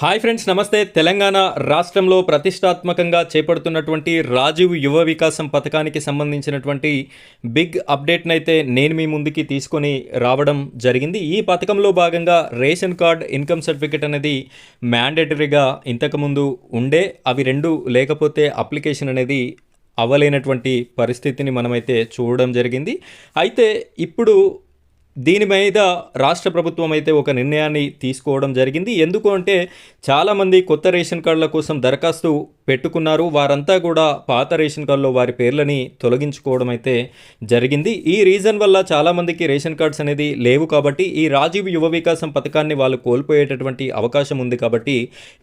Hi friends, నమస్తే. తెలంగాణ రాష్ట్రంలో ప్రతిష్టాత్మకంగా చేపడుతున్నటువంటి రాజీవ్ యువ వికాసం పథకానికి సంబంధించినటువంటి బిగ్ అప్డేట్ని అయితే నేను మీ ముందుకి తీసుకొని రావడం జరిగింది. ఈ పథకంలో భాగంగా రేషన్ కార్డ్, ఇన్కమ్ సర్టిఫికేట్ అనేది మ్యాండేటరీగా ఇంతకుముందు ఉండే, అవి రెండు లేకపోతే అప్లికేషన్ అనేది అవ్వలేనటువంటి పరిస్థితిని మనమైతే చూడడం జరిగింది. అయితే ఇప్పుడు దీని మీద రాష్ట్ర ప్రభుత్వం అయితే ఒక నిర్ణయాన్ని తీసుకోవడం జరిగింది. ఎందుకు అంటే చాలామంది కొత్త రేషన్ కార్డుల కోసం దరఖాస్తు పెట్టుకున్నారు. వారంతా కూడా పాత రేషన్ కార్డులో వారి పేర్లని తొలగించుకోవడం అయితే జరిగింది. ఈ రీజన్ వల్ల చాలామందికి రేషన్ కార్డ్స్ అనేది లేవు కాబట్టి ఈ రాజీవ్ యువ వికాసం పథకాన్ని వాళ్ళు కోల్పోయేటటువంటి అవకాశం ఉంది. కాబట్టి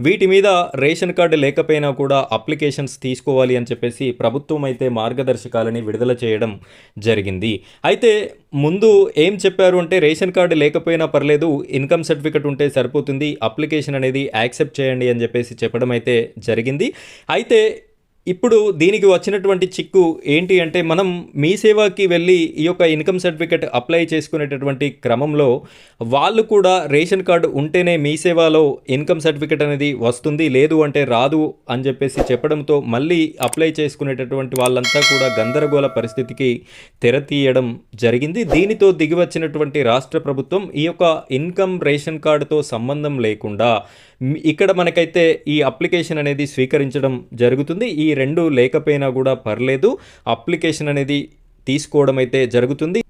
వీటి మీద రేషన్ కార్డు లేకపోయినా కూడా అప్లికేషన్స్ తీసుకోవాలి అని చెప్పేసి ప్రభుత్వం అయితే మార్గదర్శకాలని విడుదల చేయడం జరిగింది. అయితే ముందు ఏం చెప్పారు అంటే రేషన్ కార్డు లేకపోయినా పర్లేదు, ఇన్కమ్ సర్టిఫికేట్ ఉంటే సరిపోతుంది, అప్లికేషన్ అనేది యాక్సెప్ట్ చేయండి అని చెప్పేసి చెప్పడం అయితే జరిగింది. అయితే ఇప్పుడు దీనికి వచ్చినటువంటి చిక్కు ఏంటి అంటే మనం మీ సేవకి వెళ్ళి ఈ యొక్క ఇన్కమ్ సర్టిఫికేట్ అప్లై చేసుకునేటటువంటి క్రమంలో వాళ్ళు కూడా రేషన్ కార్డు ఉంటేనే మీ సేవలో ఇన్కమ్ సర్టిఫికేట్ అనేది వస్తుంది, లేదు అంటే రాదు అని చెప్పేసి చెప్పడంతో మళ్ళీ అప్లై చేసుకునేటటువంటి వాళ్ళంతా కూడా గందరగోళ పరిస్థితికి తెరతీయడం జరిగింది. దీనితో దిగివచ్చినటువంటి రాష్ట్ర ప్రభుత్వం ఈ యొక్క ఇన్కమ్ రేషన్ కార్డుతో సంబంధం లేకుండా ఇక్కడ మనకైతే ఈ అప్లికేషన్ అనేది స్వీకరించడం జరుగుతుంది. ఈ రెండు లేకపోయినా కూడా పర్లేదు, అప్లికేషన్ అనేది తీసుకోవడం అయితే జరుగుతుంది.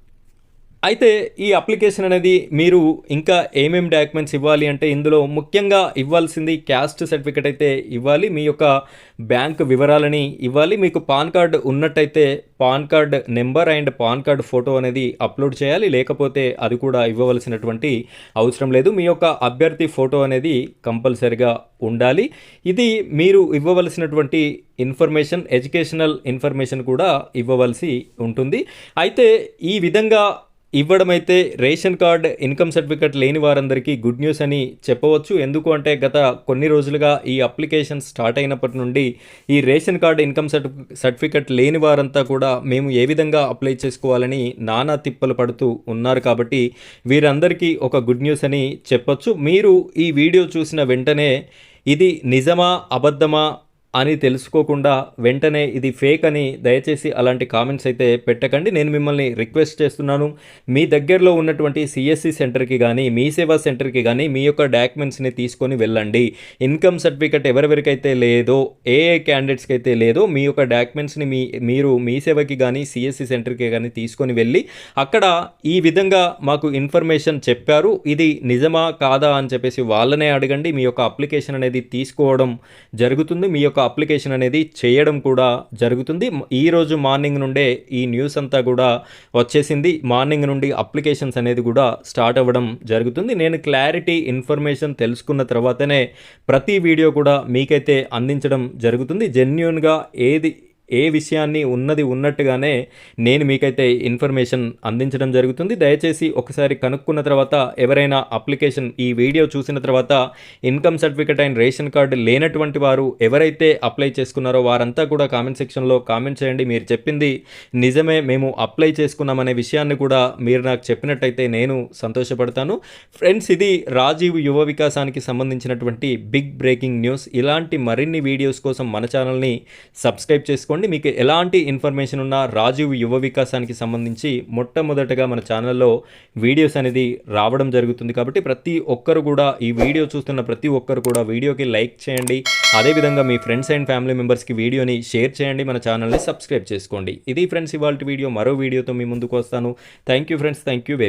అయితే ఈ అప్లికేషన్ అనేది మీరు ఇంకా ఏమేమి డాక్యుమెంట్స్ ఇవ్వాలి అంటే ఇందులో ముఖ్యంగా ఇవ్వాల్సింది క్యాస్ట్ సర్టిఫికేట్ అయితే ఇవ్వాలి, మీ యొక్క బ్యాంక్ వివరాలని ఇవ్వాలి, మీకు పాన్ కార్డ్ ఉన్నట్టయితే pan card number and pan card photo అనేది అప్లోడ్ చేయాలి, లేకపోతే అది కూడా ఇవ్వవలసినటువంటి అవసరం లేదు. మీ యొక్క అభ్యర్థి ఫోటో అనేది కంపల్సరిగా ఉండాలి. ఇది మీరు ఇవ్వవలసినటువంటి ఇన్ఫర్మేషన్, ఎడ్యుకేషనల్ ఇన్ఫర్మేషన్ కూడా ఇవ్వవలసి ఉంటుంది. అయితే ఈ విధంగా ఇవ్వడం అయితే రేషన్ కార్డ్, ఇన్కమ్ సర్టిఫికేట్ లేని వారందరికీ గుడ్ న్యూస్ అని చెప్పవచ్చు. ఎందుకు అంటే గత కొన్ని రోజులుగా ఈ అప్లికేషన్ స్టార్ట్ అయినప్పటి నుండి ఈ రేషన్ కార్డ్, ఇన్కమ్ సర్టిఫికేట్ లేని వారంతా కూడా మేము ఏ విధంగా అప్లై చేసుకోవాలని నానా తిప్పలు పడుతూ ఉన్నారు. కాబట్టి వీరందరికీ ఒక గుడ్ న్యూస్ అని చెప్పొచ్చు. మీరు ఈ వీడియో చూసిన వెంటనే ఇది నిజమా అబద్ధమా అని తెలుసుకోకుండా వెంటనే ఇది ఫేక్ అని దయచేసి అలాంటి కామెంట్స్ అయితే పెట్టకండి. నేను మిమ్మల్ని రిక్వెస్ట్ చేస్తున్నాను, మీ దగ్గరలో ఉన్నటువంటి సిఎస్సి సెంటర్కి కానీ మీ సేవా సెంటర్కి కానీ మీ యొక్క డాక్యుమెంట్స్ని తీసుకొని వెళ్ళండి. ఇన్కమ్ సర్టిఫికేట్ ఎవరెవరికైతే లేదో, ఏ క్యాండిడేట్స్కి అయితే లేదో మీ యొక్క డాక్యుమెంట్స్ని మీరు మీ సేవకి కానీ సిఎస్సి సెంటర్కి కానీ తీసుకొని వెళ్ళి అక్కడ ఈ విధంగా మాకు ఇన్ఫర్మేషన్ చెప్పారు, ఇది నిజమా కాదా అని చెప్పేసి వాళ్ళనే అడగండి. మీ యొక్క అప్లికేషన్ అనేది తీసుకోవడం జరుగుతుంది, మీ యొక్క అప్లికేషన్ అనేది చేయడం కూడా జరుగుతుంది. ఈరోజు మార్నింగ్ నుండే ఈ న్యూస్ అంతా కూడా వచ్చేసింది. మార్నింగ్ నుండి అప్లికేషన్స్ అనేది కూడా స్టార్ట్ అవ్వడం జరుగుతుంది. నేను క్లారిటీ ఇన్ఫర్మేషన్ తెలుసుకున్న తర్వాతనే ప్రతి వీడియో కూడా మీకైతే అందించడం జరుగుతుంది. జెన్యూన్గా ఏ విషయాన్ని ఉన్నట్టుగానే నేను మీకైతే ఇన్ఫర్మేషన్ అందించడం జరుగుతుంది. దయచేసి ఒకసారి కనుక్కున్న తర్వాత ఎవరైనా అప్లికేషన్ ఈ వీడియో చూసిన తర్వాత income certificate and ration card లేనటువంటి వారు ఎవరైతే అప్లై చేసుకున్నారో వారంతా కూడా కామెంట్ సెక్షన్లో కామెంట్ చేయండి. మీరు చెప్పింది నిజమే, మేము అప్లై చేసుకున్నామనే విషయాన్ని కూడా మీరు నాకు చెప్పినట్టయితే నేను సంతోషపడతాను. ఫ్రెండ్స్, ఇది రాజీవ్ యువ వికాసానికి సంబంధించినటువంటి బిగ్ బ్రేకింగ్ న్యూస్. ఇలాంటి మరిన్ని వీడియోస్ కోసం మన ఛానల్ని సబ్స్క్రైబ్ చేసుకోండి. మీకు ఎలాంటి ఇన్ఫర్మేషన్ ఉన్నా రాజీవ్ యువ వికాసానికి సంబంధించి మొట్టమొదటగా మన ఛానల్లో వీడియోస్ అనేది రావడం జరుగుతుంది. కాబట్టి ప్రతి ఒక్కరు కూడా ఈ వీడియో చూస్తున్న ప్రతి ఒక్కరు కూడా వీడియోకి లైక్ చేయండి. అదేవిధంగా మీ ఫ్రెండ్స్ అండ్ ఫ్యామిలీ మెంబర్స్కి వీడియోని షేర్ చేయండి. మన ఛానల్ని సబ్స్క్రైబ్ చేసుకోండి. ఇది ఫ్రెండ్స్ ఇవాల్టి వీడియో. మరో వీడియోతో మీ ముందుకు వస్తాను. Thank you friends, thank you very